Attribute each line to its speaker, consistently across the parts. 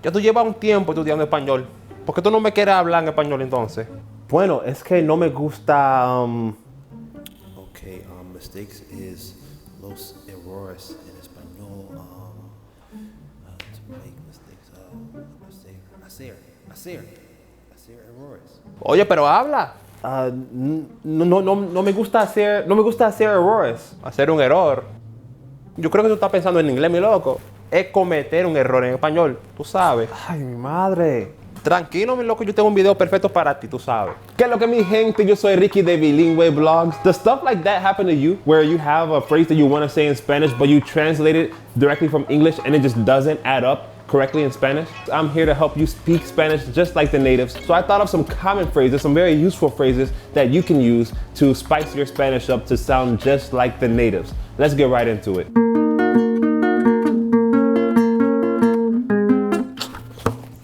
Speaker 1: Ya tú llevas un tiempo estudiando español. ¿Por qué tú no me quieres hablar en español entonces? Bueno, es que no me gusta...
Speaker 2: Okay, mistakes is los errores en español. To make mistakes, hacer errores.
Speaker 1: Oye, pero habla. No me gusta hacer errores. Hacer un error. Yo creo que tú estás pensando en inglés, mi loco. Es cometer un error en español, tú sabes. Ay, mi madre. Tranquilo, mi loco, yo tengo un video perfecto para ti, tú sabes. ¿Qué es lo que mi gente? Yo soy Ricky de Bilingüe Vlogs. Does stuff like that happen to you? Where you have a phrase that you want to say in Spanish, but you translate it directly from English and it just doesn't add up correctly in Spanish? I'm here to help you speak Spanish just like the natives. So I thought of some common phrases, some very useful phrases that you can use to spice your Spanish up to sound just like the natives. Let's get right into it.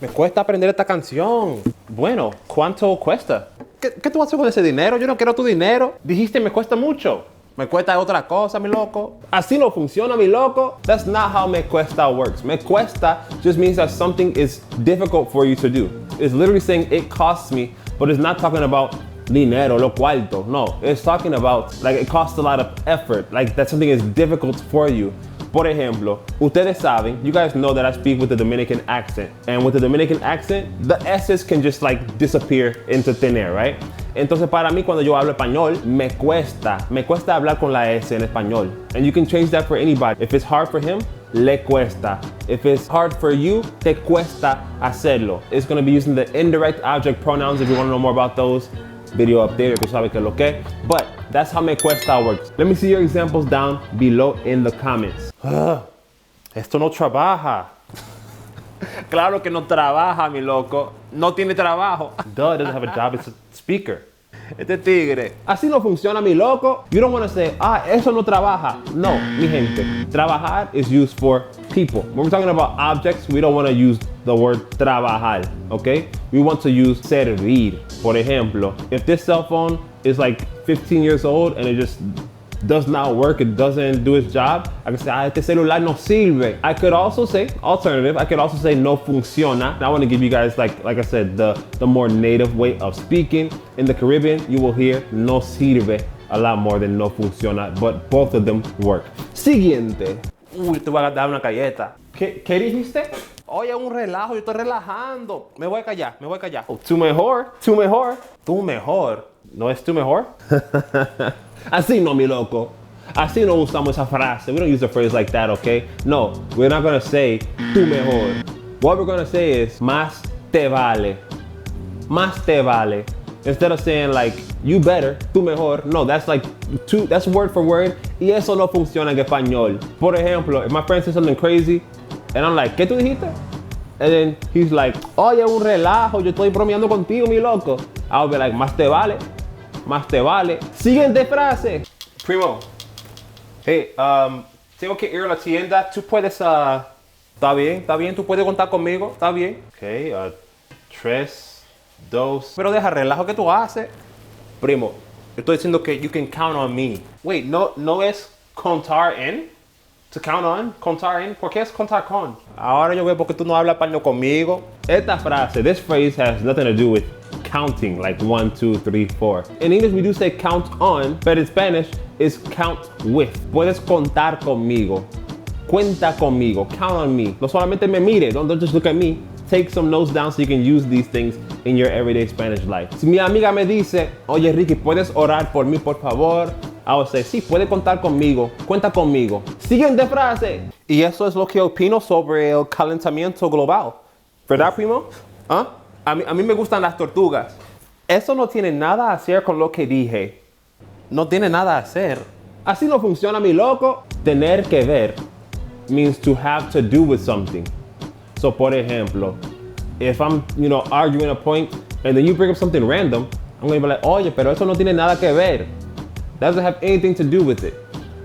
Speaker 1: Me cuesta aprender esta canción. Bueno, ¿cuánto cuesta? ¿Qué tú vas a hacer con ese dinero? Yo no quiero tu dinero. Dijiste me cuesta mucho. Me cuesta otra cosa, mi loco. Así no funciona, mi loco. That's not how me cuesta works. Me cuesta just means that something is difficult for you to do. It's literally saying it costs me, but it's not talking about dinero, lo cuarto. No, it's talking about like it costs a lot of effort. Like that something is difficult for you. Por ejemplo, ustedes saben, you guys know that I speak with the Dominican accent. And with the Dominican accent, the S's can just like disappear into thin air, right? Entonces para mí cuando yo hablo español, me cuesta hablar con la S en español. And you can change that for anybody. If it's hard for him, le cuesta. If it's hard for you, te cuesta hacerlo. It's gonna be using the indirect object pronouns if you wanna know more about those. Video up there, tú sabes que lo que. But that's how me cuesta works. Let me see your examples down below in the comments. Esto no trabaja. Claro que no trabaja, mi loco. No tiene trabajo. Duh, doesn't have a job, it's a speaker. Este tigre. Así no funciona, mi loco. You don't want to say, eso no trabaja. No, mi gente. Trabajar is used for people. When we're talking about objects, we don't want to use the word trabajar, okay? We want to use servir. Por ejemplo, if this cell phone is like 15 years old and it just does not work, it doesn't do its job, I can say, este celular no sirve. I could also say, alternative, I could also say no funciona. I want to give you guys, like I said, the more native way of speaking. In the Caribbean, you will hear no sirve a lot more than no funciona, but both of them work. Siguiente. Uy, te voy a dar una galleta. ¿Qué dijiste? Oye, un relajo, yo estoy relajando. Me voy a callar. Oh, tú mejor. Tú mejor. ¿No es tú mejor? Así no, mi loco. Así no usamos esa frase. We don't use a phrase like that, okay? No, we're not gonna say tú mejor. What we're gonna say is más te vale. Más te vale. Instead of saying like you better, tú mejor. No, that's like that's word for word. Y eso no funciona en español. Por ejemplo, if my friend says something crazy, and I'm like, ¿qué tú dijiste? And then he's like, oye, un relajo, yo estoy bromeando contigo, mi loco. I'll be like, más te vale. Más te vale. Siguiente frase. Primo. Hey, tengo que ir a la tienda. Tú puedes, ¿está bien? ¿Tú puedes contar conmigo? ¿Está bien? Okay, 3, 2. Pero deja relajo que tú haces. Primo, estoy diciendo que you can count on me. Wait, no es contar en? To count on? Contar en? ¿Por qué es contar con? Ahora yo veo por qué tú no hablas español conmigo. Esta frase, this phrase has nothing to do with counting, like 1, 2, 3, 4. In English, we do say count on, but in Spanish, it's count with. Puedes contar conmigo. Cuenta conmigo. Count on me. No solamente me mire. Don't just look at me. Take some notes down so you can use these things in your everyday Spanish life. Si mi amiga me dice, oye Ricky, ¿puedes orar por mí, por favor? I would say, sí, puede contar conmigo. Cuenta conmigo. Siguiente frase. Y eso es lo que opino sobre el calentamiento global. ¿Verdad, primo? ¿Ah? A mí me gustan las tortugas. Eso no tiene nada a hacer con lo que dije. No tiene nada a hacer. Así no funciona, mi loco. Tener que ver means to have to do with something. So, por ejemplo, if I'm, arguing a point and then you bring up something random, I'm going to be like, oye, pero eso no tiene nada que ver. That doesn't have anything to do with it.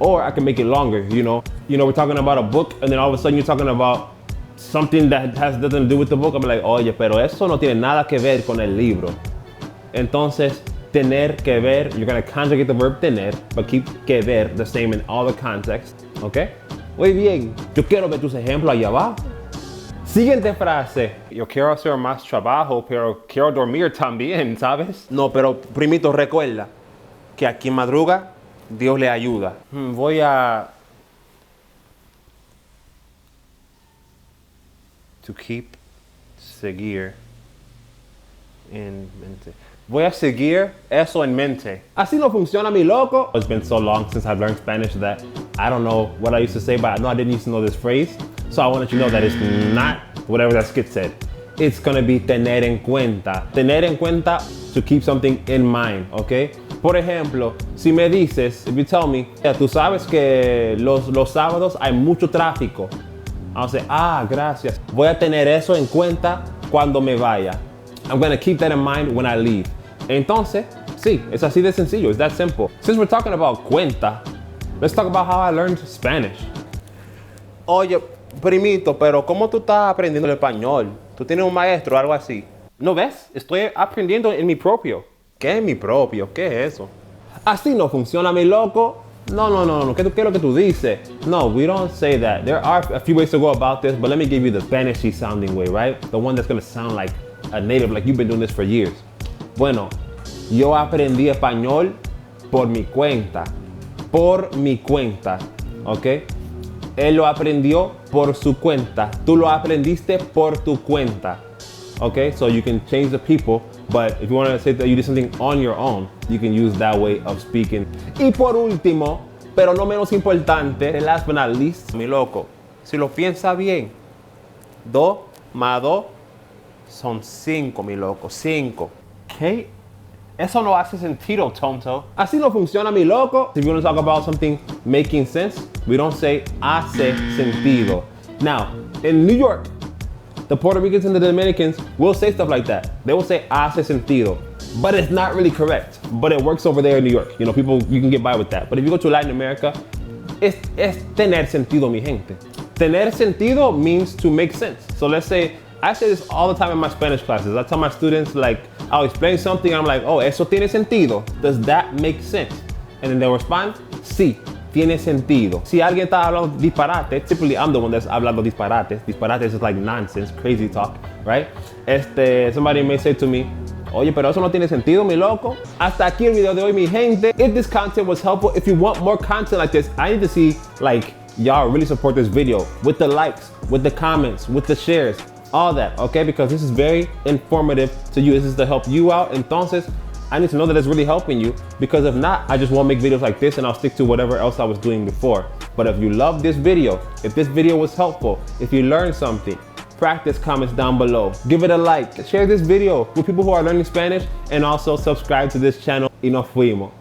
Speaker 1: Or I can make it longer, we're talking about a book and then all of a sudden you're talking about something that has nothing to do with the book. I'm like, oye, pero eso no tiene nada que ver con el libro. Entonces, tener que ver, you're going to conjugate the verb tener, but keep que ver the same in all the contexts, okay? Muy bien, yo quiero ver tus ejemplos allá abajo. Siguiente frase. Yo quiero hacer más trabajo, pero quiero dormir también, ¿sabes? No, pero primito, recuerda que a quien madruga, Dios le ayuda. Voy a... To keep, seguir en mente. Voy a seguir eso en mente. Así no funciona, mi loco. It's been so long since I've learned Spanish that I don't know what I used to say, but I know I didn't used to know this phrase. So I want to let you know that it's not whatever that skit said. It's gonna be tener en cuenta. Tener en cuenta to keep something in mind, okay? Por ejemplo, si me dices, if you tell me, tú sabes que los sábados hay mucho tráfico. I'll say, gracias. Voy a tener eso en cuenta cuando me vaya. I'm gonna keep that in mind when I leave. Entonces, sí, es así de sencillo. It's that simple. Since we're talking about cuenta, let's talk about how I learned Spanish. Oye, primito, pero ¿cómo tú estás aprendiendo el español? ¿Tú tienes un maestro o algo así? ¿No ves? Estoy aprendiendo en mi propio. ¿Qué es mi propio? ¿Qué es eso? Así no funciona, mi loco. No. ¿Qué es lo que tú dices? No, we don't say that. There are a few ways to go about this, but let me give you the Spanish-y sounding way, right? The one that's gonna sound like a native, like you've been doing this for years. Bueno, yo aprendí español por mi cuenta. Por mi cuenta, ¿ok? Él lo aprendió por su cuenta. Tú lo aprendiste por tu cuenta. Okay, so you can change the people, but if you want to say that you did something on your own, you can use that way of speaking. Y por último, pero no menos importante, last but not least, mi loco, si lo piensa bien, 2 más 2 son 5, mi loco, 5. ¿Qué? Eso no hace sentido, tonto. Así no funciona, mi loco. If you want to talk about something making sense, we don't say hace sentido. Now, in New York, the Puerto Ricans and the Dominicans will say stuff like that. They will say hace sentido, but it's not really correct. But it works over there in New York. You know, people, you can get by with that. But if you go to Latin America, es tener sentido, mi gente. Tener sentido means to make sense. So let's say, I say this all the time in my Spanish classes. I tell my students, like, I'll explain something, and I'm like, oh, eso tiene sentido. Does that make sense? And then they'll respond, sí, tiene sentido. Si alguien está hablando disparate, typically I'm the one that's hablando disparates. Disparates is like nonsense, crazy talk, right? Somebody may say to me, oye, pero eso no tiene sentido, mi loco. Hasta aquí el video de hoy, mi gente. If this content was helpful, if you want more content like this, I need to see, like, y'all really support this video with the likes, with the comments, with the shares, all that, okay? Because this is very informative to you. This is to help you out. Entonces, I need to know that it's really helping you, because if not, I just won't make videos like this and I'll stick to whatever else I was doing before. But if you love this video, if this video was helpful, if you learned something, practice comments down below. Give it a like, share this video with people who are learning Spanish, and also subscribe to this channel. Y nos fuimos.